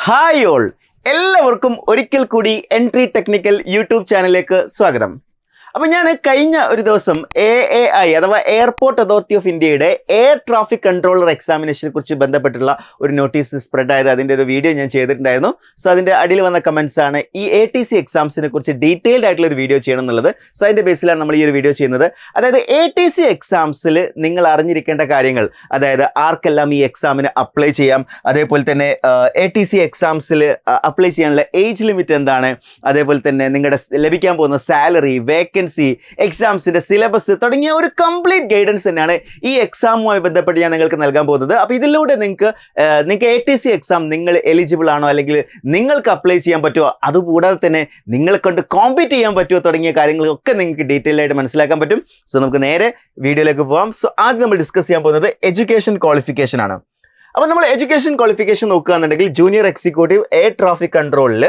Hi all, എല്ലാവർക്കും ഒരിക്കൽ കൂടി എൻട്രി ടെക്നിക്കൽ യൂട്യൂബ് ചാനലിലേക്ക് സ്വാഗതം. അപ്പോൾ ഞാൻ കഴിഞ്ഞ ഒരു ദിവസം AAI അഥവാ എയർപോർട്ട് അതോറിറ്റി ഓഫ് ഇന്ത്യയുടെ എയർ ട്രാഫിക് കൺട്രോളർ എക്സാമിനേഷനെ കുറിച്ച് ബന്ധപ്പെട്ടുള്ള ഒരു നോട്ടീസ് സ്പ്രെഡ് ആയത്, അതിൻ്റെ ഒരു വീഡിയോ ഞാൻ ചെയ്തിട്ടുണ്ടായിരുന്നു. സോ അതിൻ്റെ അടിയിൽ വന്ന കമൻസ് ആണ് ഈ ATC എക്സാംസിനെ കുറിച്ച് ഡീറ്റെയിൽഡ് ആയിട്ടുള്ള ഒരു വീഡിയോ ചെയ്യണം എന്നുള്ളത്. സോ അതിൻ്റെ ബേസിലാണ് നമ്മൾ ഈ ഒരു വീഡിയോ ചെയ്യുന്നത്. അതായത് ATC എക്സാംസിൽ നിങ്ങൾ അറിഞ്ഞിരിക്കേണ്ട കാര്യങ്ങൾ, അതായത് ആർക്കെല്ലാം ഈ എക്സാമിന് അപ്ലൈ ചെയ്യാം, അതേപോലെ തന്നെ ATC എക്സാംസിൽ അപ്ലൈ ചെയ്യാനുള്ള ഏജ് ലിമിറ്റ് എന്താണ്, അതേപോലെ തന്നെ നിങ്ങളുടെ ലഭിക്കാൻ പോകുന്ന സാലറി, വേക്കൻസി, എക്സാംസിന്റെ സിലബസ് തുടങ്ങിയ ഒരു കംപ്ലീറ്റ് ഗൈഡൻസ് തന്നെയാണ് ഈ എക്സാമുമായി ബന്ധപ്പെട്ട് ഞാൻ നിങ്ങൾക്ക് നൽകാൻ പോകുന്നത്. അപ്പോൾ ഇതിലൂടെ നിങ്ങൾക്ക് ATC എക്സാം നിങ്ങൾ എലിജിബിൾ ആണോ, അല്ലെങ്കിൽ നിങ്ങൾക്ക് അപ്ലൈ ചെയ്യാൻ പറ്റുമോ, അതുകൂടാതെ തന്നെ നിങ്ങളെ കൊണ്ട് കോമ്പീറ്റ് ചെയ്യാൻ പറ്റുമോ തുടങ്ങിയ കാര്യങ്ങളൊക്കെ നിങ്ങൾക്ക് ഡീറ്റെയിൽ ആയിട്ട് മനസ്സിലാക്കാൻ പറ്റും. സോ നമുക്ക് നേരെ വീഡിയോയിലേക്ക് പോകാം. സോ ആദ്യം നമ്മൾ ഡിസ്കസ് ചെയ്യാൻ പോകുന്നത് എഡ്യൂക്കേഷൻ ക്വാളിഫിക്കേഷൻ ആണ്. അപ്പോൾ നമ്മൾ എഡ്യൂക്കേഷൻ ക്വാളിഫിക്കേഷൻ നോക്കുകയാണെന്നുണ്ടെങ്കിൽ ജൂനിയർ എക്സിക്യൂട്ടീവ് എയർ ട്രാഫിക് കൺട്രോളിൽ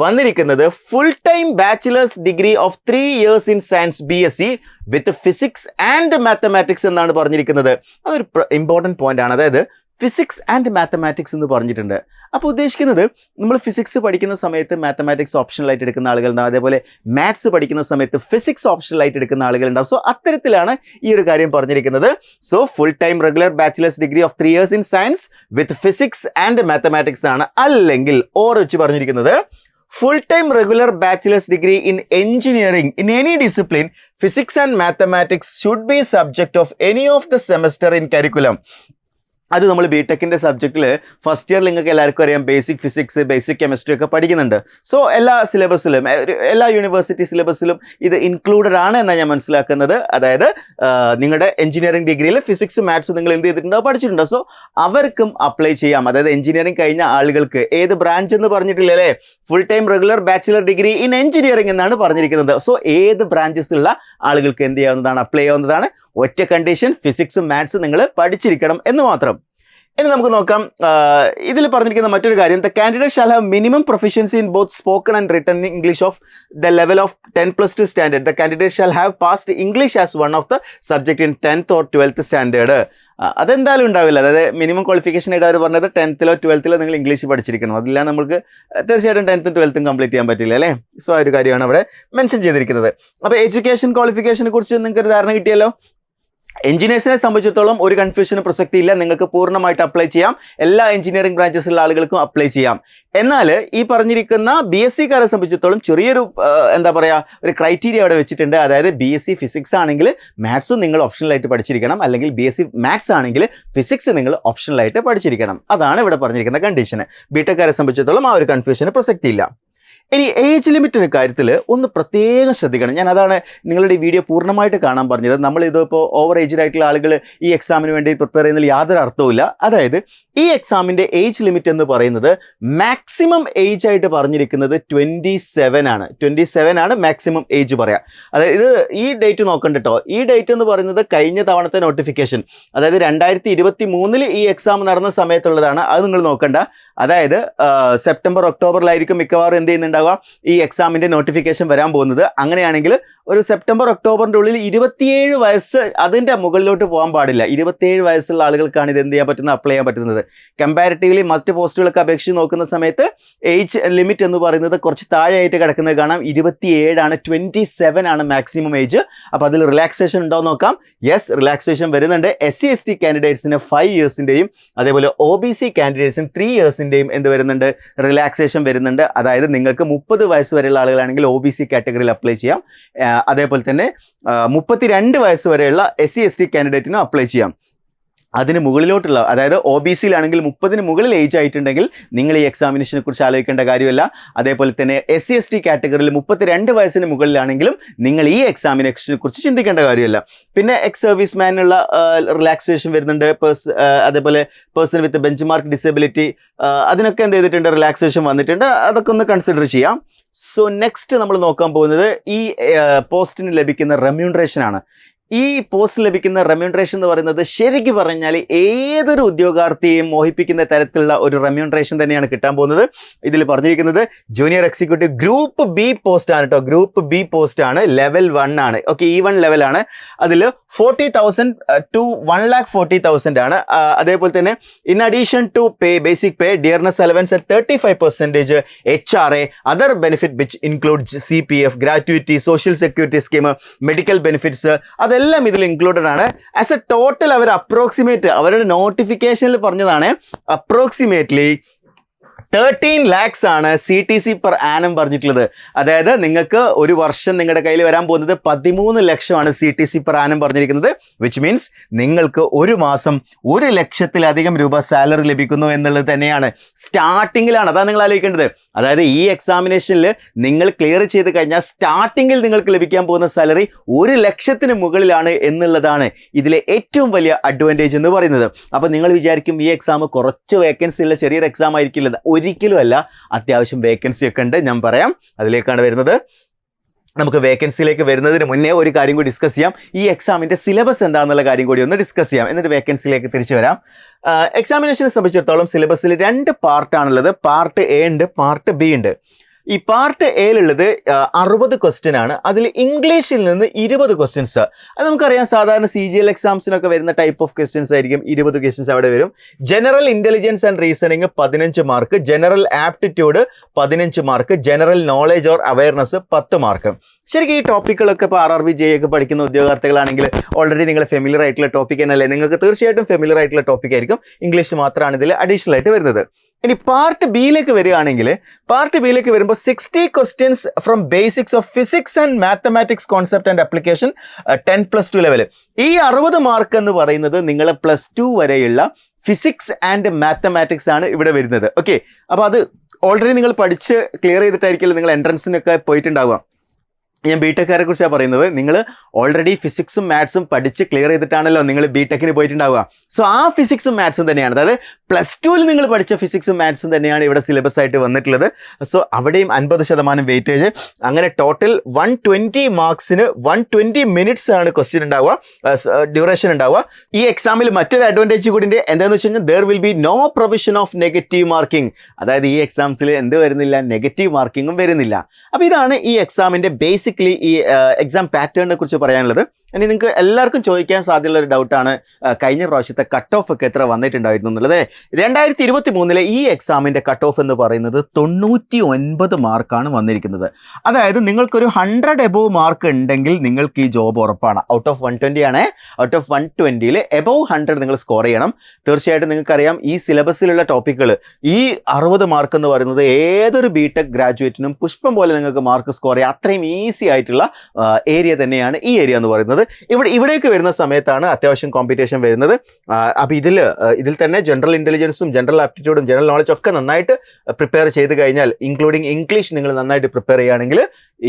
വന്നിരിക്കുന്നത് full time bachelors degree of 3 years in science BSc with physics and mathematics എന്നാണ് പറഞ്ഞിരിക്കുന്നത്. അതൊരു ഇമ്പോർട്ടൻറ്റ് പോയിന്റ് ആണ്. അതായത് ഫിസിക്സ് ആൻഡ് മാത്തമാറ്റിക്സ് എന്ന് പറഞ്ഞിട്ടുണ്ട്. അപ്പോൾ ഉദ്ദേശിക്കുന്നത് നമ്മൾ ഫിസിക്സ് പഠിക്കുന്ന സമയത്ത് മാത്തമാറ്റിക്സ് ഓപ്ഷണലായിട്ട് എടുക്കുന്ന ആളുകളുണ്ടാവും, അതേപോലെ മാത്സ് പഠിക്കുന്ന സമയത്ത് ഫിസിക്സ് ഓപ്ഷണലായിട്ട് എടുക്കുന്ന ആളുകളുണ്ടാവും. സോ അത്തരത്തിലാണ് ഈ ഒരു കാര്യം പറഞ്ഞിരിക്കുന്നത്. So full time regular bachelors degree of 3 years in science with physics and mathematics ആണ്. അല്ലെങ്കിൽ ഓർ വെച്ച് പറഞ്ഞിരിക്കുന്നത് full time regular bachelor's degree in engineering in any discipline, physics and mathematics should be subject of any of the semester in curriculum. അത് നമ്മൾ BTechന്റെ സബ്ജക്റ്റിൽ first ഇയറിൽ നിങ്ങൾക്ക് എല്ലാവർക്കും അറിയാം, ബേസിക് ഫിസിക്സ്, ബേസിക് കെമിസ്ട്രി ഒക്കെ പഠിക്കുന്നുണ്ട്. സോ എല്ലാ സിലബസിലും, എല്ലാ യൂണിവേഴ്സിറ്റി സിലബസിലും ഇത് ഇൻക്ലൂഡഡ് ആണ് എന്നാണ് ഞാൻ മനസ്സിലാക്കുന്നത്. അതായത് നിങ്ങളുടെ എഞ്ചിനീയറിംഗ് ഡിഗ്രിയിൽ ഫിസിക്സ്, മാത്സ് നിങ്ങൾ എന്ത് ചെയ്തിട്ടുണ്ടോ, പഠിച്ചിട്ടുണ്ടോ. സോ അവർക്കും അപ്ലൈ ചെയ്യാം. അതായത് എഞ്ചിനീയറിംഗ് കഴിഞ്ഞ ആളുകൾക്ക് ഏത് ബ്രാഞ്ച് എന്ന് പറഞ്ഞിട്ടില്ല അല്ലേ, full time regular bachelor degree in engineering എന്നാണ് പറഞ്ഞിരിക്കുന്നത്. സോ ഏത് ബ്രാഞ്ചസ് ഉള്ള ആളുകൾക്ക് എന്ത് ചെയ്യാവുന്നതാണ്, അപ്ലൈ ചെയ്യാവുന്നതാണ്. ഒറ്റ കണ്ടീഷൻ, ഫിസിക്സും മാത്സും നിങ്ങൾ പഠിച്ചിരിക്കണം എന്ന് മാത്രം. ഇനി നമുക്ക് നോക്കാം, ഇതിൽ പറഞ്ഞിരിക്കുന്ന മറ്റൊരു കാര്യം, the candidate shall have minimum proficiency in both spoken and written English of the level of 10+2 standard. The candidate shall have passed English as one of the subject in 10th or 12th standard. അതെന്തായാലും ഉണ്ടാവില്ല. അതായത് minimum qualification ആയിട്ട് അവർ പറഞ്ഞത് 10th or 12th നിങ്ങൾ English പഠിച്ചിരിക്കണം. അതിലാണ് നമുക്ക് തീർച്ചയായിട്ടും 10th ഉം 12th ഉം കംപ്ലീറ്റ് ചെയ്യാൻ പറ്റില്ല അല്ലേ. സോ ആ ഒരു കാര്യമാണ് അവിടെ മെൻഷൻ ചെയ്തിരിക്കുന്നത്. അപ്പോൾ എഡ്യൂക്കേഷൻ ക്വാളിഫിക്കേഷനെ കുറിച്ച് നിങ്ങൾക്ക് ഒരു ധാരണ കിട്ടിയല്ലോ. എഞ്ചിനീയേഴ്സിനെ സംബന്ധിച്ചിടത്തോളം ഒരു കൺഫ്യൂഷനും പ്രസക്തിയില്ല, നിങ്ങൾക്ക് പൂർണ്ണമായിട്ട് അപ്ലൈ ചെയ്യാം. എല്ലാ എഞ്ചിനീയറിംഗ് ബ്രാഞ്ചസിലുള്ള ആളുകൾക്കും അപ്ലൈ ചെയ്യാം. എന്നാൽ ഈ പറഞ്ഞിരിക്കുന്ന BScക്കാരെ സംബന്ധിച്ചിടത്തോളം ചെറിയൊരു എന്താ പറയുക, ഒരു ക്രൈറ്റീരിയ അവിടെ വെച്ചിട്ടുണ്ട്. അതായത് BSc ഫിസിക്സ് ആണെങ്കിൽ മാത്സും നിങ്ങൾ ഓപ്ഷണലായിട്ട് പഠിച്ചിരിക്കണം, അല്ലെങ്കിൽ BSc മാത്സ് ആണെങ്കിൽ ഫിസിക്സ് നിങ്ങൾ ഓപ്ഷണലായിട്ട് പഠിച്ചിരിക്കണം. അതാണ് ഇവിടെ പറഞ്ഞിരിക്കുന്ന കണ്ടീഷൻ. BTechക്കാരെ സംബന്ധിച്ചിടത്തോളം ആ ഒരു കൺഫ്യൂഷന് പ്രസക്തിയില്ല. ഇനി ഏജ് ലിമിറ്റിൻ്റെ കാര്യത്തിൽ ഒന്ന് പ്രത്യേകം ശ്രദ്ധിക്കണം. ഞാൻ അതാണ് നിങ്ങളുടെ ഈ വീഡിയോ പൂർണ്ണമായിട്ട് കാണാൻ പറഞ്ഞത്. നമ്മളിതിപ്പോൾ ഓവർ ഏജ്ഡ് ആയിട്ടുള്ള ആളുകൾ ഈ എക്സാമിന് വേണ്ടി പ്രിപ്പയർ ചെയ്യുന്നതിൽ യാതൊരു അർത്ഥവുമില്ല. അതായത് ഈ എക്സാമിൻ്റെ ഏജ് ലിമിറ്റ് എന്ന് പറയുന്നത് മാക്സിമം ഏജ് ആയിട്ട് പറഞ്ഞിരിക്കുന്നത് 27 ആണ്. 27 ആണ് മാക്സിമം ഏജ് പറയാം. അതായത് ഈ ഡേറ്റ് നോക്കണ്ട കേട്ടോ. ഈ ഡേറ്റ് എന്ന് പറയുന്നത് കഴിഞ്ഞ തവണത്തെ നോട്ടിഫിക്കേഷൻ, അതായത് 2023 ഈ എക്സാം നടന്ന സമയത്തുള്ളതാണ്. അത് നിങ്ങൾ നോക്കണ്ട. അതായത് സെപ്റ്റംബർ ഒക്ടോബറിലായിരിക്കും മിക്കവാറും എന്ത് ചെയ്യുന്നുണ്ടാവുക, ഈ എക്സാമിൻ്റെ നോട്ടിഫിക്കേഷൻ വരാൻ പോകുന്നത്. അങ്ങനെയാണെങ്കിൽ ഒരു സെപ്റ്റംബർ ഒക്ടോബറിൻ്റെ ഉള്ളിൽ 27 വയസ്സ് അതിൻ്റെ മുകളിലോട്ട് പോകാൻ പാടില്ല. 27 വയസ്സുള്ള ആളുകൾക്കാണ് ഇത് എന്ത് ചെയ്യാൻ പറ്റുന്നത്, അപ്ലൈ ചെയ്യാൻ പറ്റുന്നത്. കമ്പാരിറ്റീവ്ലി മറ്റ് പോസ്റ്റുകളൊക്കെ അപേക്ഷിച്ച് നോക്കുന്ന സമയത്ത് ഏജ് ലിമിറ്റ് എന്ന് പറയുന്നത് കുറച്ച് താഴെയായിട്ട് കിടക്കുന്നത് കാണാം. 27 ആണ്, 27 ആണ് മാക്സിമം ഏജ്. അപ്പോൾ അതിൽ റിലാക്സേഷൻ ഉണ്ടോ നോക്കാം. യെസ്, റിലാക്സേഷൻ വരുന്നുണ്ട്. SC/ST കാൻഡിഡേറ്റ്സിന് 5 yearsൻ്റെയും അതേപോലെ OBC കാൻഡിഡേറ്റ്സിന് 3 yearsൻ്റെയും എന്ത് വരുന്നുണ്ട്, റിലാക്സേഷൻ വരുന്നുണ്ട്. അതായത് നിങ്ങൾക്ക് 30 വയസ്സ് വരെയുള്ള ആളുകളാണെങ്കിൽ OBC കാറ്റഗറിയിൽ അപ്ലൈ ചെയ്യാം. അതേപോലെ തന്നെ 32 വയസ്സ് വരെയുള്ള SC/ST കാൻഡിഡേറ്റിനും അപ്ലൈ ചെയ്യാം. അതിന് മുകളിലോട്ടുള്ള, അതായത് OBCയിലാണെങ്കിൽ 30-ന് മുകളിൽ ഏജ് ആയിട്ടുണ്ടെങ്കിൽ നിങ്ങൾ ഈ എക്സാമിനേഷനെ കുറിച്ച് ആലോചിക്കേണ്ട കാര്യമില്ല. അതേപോലെ തന്നെ SC/ST കാറ്റഗറിയിൽ 32 വയസ്സിന് മുകളിലാണെങ്കിലും നിങ്ങൾ ഈ എക്സാമിനേഷനെ കുറിച്ച് ചിന്തിക്കേണ്ട കാര്യമില്ല. പിന്നെ എക്സ് സർവീസ് മാനുള്ള റിലാക്സേഷൻ വരുന്നുണ്ട്. അതേപോലെ person with bench mark disability, അതിനൊക്കെ എന്ത് ചെയ്തിട്ടുണ്ട്, റിലാക്സേഷൻ വന്നിട്ടുണ്ട്. അതൊക്കെ ഒന്ന് കൺസിഡർ ചെയ്യാം. സോ നെക്സ്റ്റ് നമ്മൾ നോക്കാൻ പോകുന്നത് ഈ പോസ്റ്റിന് ലഭിക്കുന്ന റെമ്യൂണറേഷൻ ആണ്. ഈ പോസ്റ്റ് ലഭിക്കുന്ന റെമ്യൂണറേഷൻ എന്ന് പറയുന്നത് ശരിക്കും പറഞ്ഞാൽ ഏതൊരു ഉദ്യോഗാർത്ഥിയെയും മോഹിപ്പിക്കുന്ന തരത്തിലുള്ള ഒരു റെമ്യൂണറേഷൻ തന്നെയാണ് കിട്ടാൻ പോകുന്നത്. ഇതിൽ പറഞ്ഞിരിക്കുന്നത് junior executive group B post ആണ് കേട്ടോ. ഗ്രൂപ്പ് ബി പോസ്റ്റ് ആണ്, ലെവൽ 1 ആണ്. ഓക്കെ, E1 ലെവലാണ്. അതിൽ 40,000 to 1,40,000 ആണ്. അതേപോലെ തന്നെ in addition to pay, basic pay, dearness allowance at 35%, HRA, other benefit which include CPF, gratuity, social security scheme, medical benefits, അതെല്ലാം ഇതിൽ ഇൻക്ലൂഡഡ് ആണ്. ആസ് എ ടോട്ടൽ അവർ അപ്രോക്സിമേറ്റ് അവരുടെ നോട്ടിഫിക്കേഷനിൽ പറഞ്ഞതാണ് അപ്രോക്സിമേറ്റ്ലി 13 lakhs ആണ് CTC per annum പറഞ്ഞിട്ടുള്ളത്. അതായത് നിങ്ങൾക്ക് ഒരു വർഷം നിങ്ങളുടെ കയ്യിൽ വരാൻ പോകുന്നത് 13 ലക്ഷമാണ് CTC per annum പറഞ്ഞിരിക്കുന്നത്. വിച്ച് മീൻസ് നിങ്ങൾക്ക് ഒരു മാസം 1 ലക്ഷത്തിലധികം രൂപ സാലറി ലഭിക്കുന്നു എന്നുള്ളത് തന്നെയാണ്. സ്റ്റാർട്ടിങ്ങിലാണ്, അതാണ് നിങ്ങൾ ആലോചിക്കേണ്ടത്. അതായത് ഈ എക്സാമിനേഷനിൽ നിങ്ങൾ ക്ലിയർ ചെയ്ത് കഴിഞ്ഞാൽ സ്റ്റാർട്ടിങ്ങിൽ നിങ്ങൾക്ക് ലഭിക്കാൻ പോകുന്ന സാലറി 1 ലക്ഷത്തിന് മുകളിലാണ് എന്നുള്ളതാണ് ഇതിലെ ഏറ്റവും വലിയ അഡ്വാൻറ്റേജ് എന്ന് പറയുന്നത്. അപ്പോൾ നിങ്ങൾ വിചാരിക്കും ഈ എക്സാം കുറച്ച് വേക്കൻസി ഉള്ള ചെറിയൊരു എക്സാം ആയിരിക്കില്ല. ഒരിക്കലും അല്ല, അത്യാവശ്യം വേക്കൻസി ഒക്കെ ഉണ്ട്. ഞാൻ പറയാം, അതിലേക്കാണ് വരുന്നത്. നമുക്ക് വേക്കൻസിയിലേക്ക് വരുന്നതിന് മുന്നേ ഒരു കാര്യം കൂടി ഡിസ്കസ് ചെയ്യാം. ഈ എക്സാമിൻ്റെ സിലബസ് എന്താണെന്നുള്ള കാര്യം കൂടി ഒന്ന് ഡിസ്കസ് ചെയ്യാം, എന്നിട്ട് വേക്കൻസിയിലേക്ക് തിരിച്ചു വരാം. എക്സാമിനേഷനെ സംബന്ധിച്ചിടത്തോളം സിലബസിൽ 2 പാർട്ടാണുള്ളത്. പാർട്ട് എ ഉണ്ട്, പാർട്ട് ബി ഉണ്ട്. ഈ പാർട്ട് എയിലുള്ളത് 60 ക്വസ്റ്റ്യൻ ആണ്. അതിൽ ഇംഗ്ലീഷിൽ നിന്ന് 20 ക്വസ്റ്റ്യൻസ്. അത് നമുക്കറിയാം, സാധാരണ CGL എക്സാംസിനൊക്കെ വരുന്ന ടൈപ്പ് ഓഫ് ക്വസ്റ്റ്യൻസ് ആയിരിക്കും. 20 ക്വസ്റ്റ്യൻസ് അവിടെ വരും. General intelligence and reasoning 15 mark, general aptitude 15 mark, general knowledge or awareness 10 mark. ശരിക്കും ഈ ടോപ്പിക്കുകളൊക്കെ ഇപ്പോൾ RRB JE ഒക്കെ പഠിക്കുന്ന ഉദ്യോഗാർത്ഥികളാണെങ്കിൽ ഓൾറെഡി നിങ്ങൾ ഫെമിലിയർ ആയിട്ടുള്ള ടോപ്പിക് തന്നെയല്ലേ. നിങ്ങൾക്ക് തീർച്ചയായിട്ടും ഫെമിലിയർ ആയിട്ടുള്ള ടോപ്പിക് ആയിരിക്കും. ഇംഗ്ലീഷ് മാത്രമാണ് ഇതിൽ അഡീഷണൽ ആയിട്ട് വരുന്നത്. ഇനി പാർട്ട് ബിയിലേക്ക് വരികയാണെങ്കിൽ, പാർട്ട് ബിയിലേക്ക് വരുമ്പോൾ 60 questions from basics of physics and mathematics concept and application 10+2 level. ഈ 60 മാർക്ക് എന്ന് പറയുന്നത് നിങ്ങൾ +2 വരെയുള്ള ഫിസിക്സ് ആൻഡ് മാത്തമാറ്റിക്സ് ആണ് ഇവിടെ വരുന്നത്. ഓക്കെ, അപ്പോൾ അത് ഓൾറെഡി നിങ്ങൾ പഠിച്ച് ക്ലിയർ ചെയ്തിട്ടായിരിക്കില്ല നിങ്ങൾ എൻട്രൻസിനൊക്കെ പോയിട്ടുണ്ടാവുക. ഞാൻ ബിടെക്കാരെ കുറിച്ചാണ് പറയുന്നത്. നിങ്ങൾ ഓൾറെഡി ഫിസിക്സും മാത്സും പഠിച്ച് ക്ലിയർ ചെയ്തിട്ടാണല്ലോ നിങ്ങൾ ബിടെക്കിന് പോയിട്ടുണ്ടാവുക. സോ ആ ഫിസിക്സും മാത്സും തന്നെയാണ്, അതായത് +2 നിങ്ങൾ പഠിച്ച ഫിസിക്സും മാത്സും തന്നെയാണ് ഇവിടെ സിലബസ് ആയിട്ട് വന്നിട്ടുള്ളത്. സോ അവിടെയും 50% വെയിറ്റേജ്. അങ്ങനെ ടോട്ടൽ 120 മാർക്സിന് 120 മിനിറ്റ്സ് ആണ് ക്വസ്റ്റ്യൻ ഉണ്ടാവുക, ഡ്യൂറേഷൻ ഉണ്ടാവുക. ഈ എക്സാമിൽ മറ്റൊരു അഡ്വാൻറ്റേജ് കൂടി ഉണ്ട്. എന്താണെന്ന് വെച്ച് കഴിഞ്ഞാൽ there will be no provision of negative marking. അതായത് ഈ എക്സാംസിൽ എന്ത് വരുന്നില്ല, നെഗറ്റീവ് മാർക്കിങ്ങും വരുന്നില്ല. അപ്പോൾ ഇതാണ് ഈ എക്സാമിൻ്റെ ബേസിക്കലി ഈ എക്സാം പാറ്റേണിനെ കുറിച്ച് പറയാനുള്ളത്. ഇനി നിങ്ങൾക്ക് എല്ലാവർക്കും ചോദിക്കാൻ സാധ്യതയുള്ള ഒരു ഡൗട്ടാണ്, കഴിഞ്ഞ പ്രാവശ്യത്തെ കട്ട് ഓഫ് ഒക്കെ എത്ര വന്നിട്ടുണ്ടായിരുന്നു എന്നുള്ളത്. 2023 ഈ എക്സാമിൻ്റെ കട്ട് ഓഫ് എന്ന് പറയുന്നത് 99 മാർക്കാണ് വന്നിരിക്കുന്നത്. അതായത് നിങ്ങൾക്കൊരു 100 എബോവ് മാർക്ക് ഉണ്ടെങ്കിൽ നിങ്ങൾക്ക് ഈ ജോബ് ഉറപ്പാണ്. ഔട്ട് ഓഫ് 120 ആണ്. ഔട്ട് ഓഫ് 120ൽ എബോവ് 100 നിങ്ങൾ സ്കോർ ചെയ്യണം. തീർച്ചയായിട്ടും നിങ്ങൾക്കറിയാം ഈ സിലബസിലുള്ള ടോപ്പിക്കുകൾ, ഈ 60 മാർക്ക് എന്ന് പറയുന്നത് ഏതൊരു ബിടെക് ഗ്രാജുവേറ്റിനും പുഷ്പം പോലെ നിങ്ങൾക്ക് മാർക്ക് സ്കോർ ചെയ്യാം. അത്രയും ഈസി ആയിട്ടുള്ള ഏരിയ തന്നെയാണ് ഈ ഏരിയ എന്ന് പറയുന്നത്. ഇവിടേക്ക് വരുന്ന സമയത്താണ് അത്യാവശ്യം കോമ്പറ്റീഷൻ വരുന്നത്. അപ്പോൾ ഇതിൽ തന്നെ ജനറൽ ഇൻ്റലിജൻസും ജനറൽ ആപ്റ്റിറ്റ്യൂഡും ജനറൽ നോളജ് ഒക്കെ നന്നായിട്ട് പ്രിപ്പയർ ചെയ്ത് കഴിഞ്ഞാൽ, ഇൻക്ലൂഡിങ് ഇംഗ്ലീഷ് നിങ്ങൾ നന്നായിട്ട് പ്രിപ്പയർ ചെയ്യുകയാണെങ്കിൽ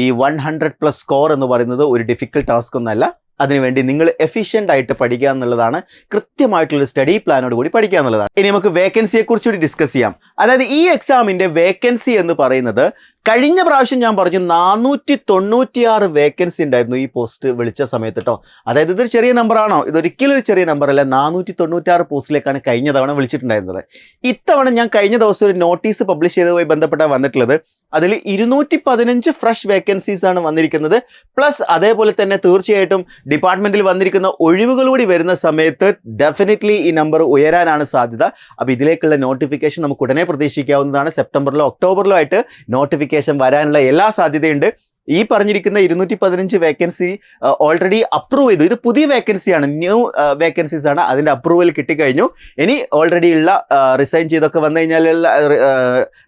ഈ 100+ സ്കോർ എന്ന് പറയുന്നത് ഒരു ഡിഫിക്കൽട്ട് ടാസ്ക് ഒന്നല്ല. അതിനുവേണ്ടി നിങ്ങൾ എഫിഷ്യൻ്റ് ആയിട്ട് പഠിക്കുക എന്നുള്ളതാണ്, കൃത്യമായിട്ടുള്ള സ്റ്റഡി പ്ലാനോട് കൂടി പഠിക്കുക എന്നുള്ളതാണ്. ഇനി നമുക്ക് വേക്കൻസിയെ കുറിച്ചുകൂടി ഡിസ്കസ് ചെയ്യാം. അതായത് ഈ എക്സാമിൻ്റെ വേക്കൻസി എന്ന് പറയുന്നത് കഴിഞ്ഞ പ്രാവശ്യം ഞാൻ പറഞ്ഞു 496 വേക്കൻസി ഉണ്ടായിരുന്നു ഈ പോസ്റ്റ് വിളിച്ച സമയത്ത് കേട്ടോ. അതായത് ഇതൊരു ചെറിയ നമ്പറാണോ? ഇതൊരിക്കലും ഒരു ചെറിയ നമ്പർ അല്ല. 496 പോസ്റ്റിലേക്കാണ് കഴിഞ്ഞ തവണ വിളിച്ചിട്ടുണ്ടായിരുന്നത്. ഇത്തവണ ഞാൻ കഴിഞ്ഞ ദിവസം ഒരു നോട്ടീസ് പബ്ലിഷ് ചെയ്തതുമായി ബന്ധപ്പെട്ടാണ് വന്നിട്ടുള്ളത്. അതിൽ 215 ഫ്രഷ് വേക്കൻസീസ് ആണ് വന്നിരിക്കുന്നത്. പ്ലസ് അതേപോലെ തന്നെ തീർച്ചയായിട്ടും ഡിപ്പാർട്ട്മെൻറ്റിൽ വന്നിരിക്കുന്ന ഒഴിവുകൾ കൂടി വരുന്ന സമയത്ത് ഡെഫിനറ്റ്ലി ഈ നമ്പർ ഉയരാനാണ് സാധ്യത. അപ്പോൾ ഇതിലേക്കുള്ള നോട്ടിഫിക്കേഷൻ നമുക്ക് ഉടനെ പ്രതീക്ഷിക്കാവുന്നതാണ്. സെപ്റ്റംബറിലോ ഒക്ടോബറിലോ ആയിട്ട് നോട്ടിഫിക്കേഷൻ വരാനുള്ള എല്ലാ സാധ്യതയും. ഈ പറഞ്ഞിരിക്കുന്ന 215 വേക്കൻസി ഓൾറെഡി അപ്രൂവ് ചെയ്തു. ഇത് പുതിയ വേക്കൻസിയാണ്, ന്യൂ വേക്കൻസീസ് ആണ്. അതിൻ്റെ അപ്രൂവൽ കിട്ടിക്കഴിഞ്ഞു. ഇനി ഓൾറെഡി ഉള്ള റിസൈൻ ചെയ്തൊക്കെ വന്നു കഴിഞ്ഞാൽ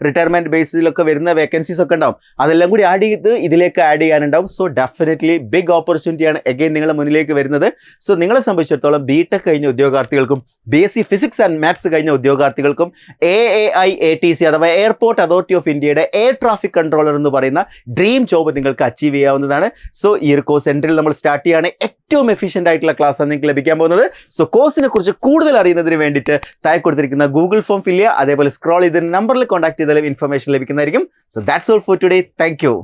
റിട്ടയർമെൻറ്റ് ബേസിലൊക്കെ വരുന്ന വേക്കൻസീസ് ഒക്കെ ഉണ്ടാവും. അതെല്ലാം കൂടി ആഡ് ചെയ്ത് ഇതിലേക്ക് ആഡ് ചെയ്യാനുണ്ടാവും. സോ ഡെഫിനറ്റ്ലി ബിഗ് ഓപ്പർച്യൂണിറ്റിയാണ് എഗെയിൻ നിങ്ങളുടെ മുന്നിലേക്ക് വരുന്നത്. സോ നിങ്ങളെ സംബന്ധിച്ചിടത്തോളം ബിടെക് കഴിഞ്ഞ ഉദ്യോഗാർത്ഥികൾക്കും BSc ഫിസിക്സ് ആൻഡ് മാത്സ് കഴിഞ്ഞ ഉദ്യോഗാർത്ഥികൾക്കും AAI-ATC അഥവാ എയർപോർട്ട് അതോറിറ്റി ഓഫ് ഇന്ത്യയുടെ എയർ ട്രാഫിക് കൺട്രോളർ എന്ന് പറയുന്ന ഡ്രീം ജോബ് നിങ്ങൾക്ക് അച്ചീവ് ചെയ്യാവുന്നതാണ്. സോ ഈ ഒരു കോഴ്സ് സെൻറ്ററിൽ നമ്മൾ സ്റ്റാർട്ട് ചെയ്യുകയാണ്. ഏറ്റവും എഫിഷ്യൻ്റ് ആയിട്ടുള്ള ക്ലാസ്സാണ് നിങ്ങൾക്ക് ലഭിക്കാൻ പോകുന്നത്. സോ കോഴ്സിനെ കുറിച്ച് കൂടുതൽ അറിയുന്നതിന് വേണ്ടിയിട്ട് താഴെ കൊടുത്തിരിക്കുന്ന ഗൂഗിൾ ഫോം ഫില്ല് ചെയ്യുക. അതേപോലെ സ്ക്രോൾ ചെയ്ത് നമ്പറിൽ കോൺടാക്ട് ചെയ്താലും ഇൻഫർമേഷൻ ലഭിക്കുന്നതായിരിക്കും. So that's all for today. Thank you.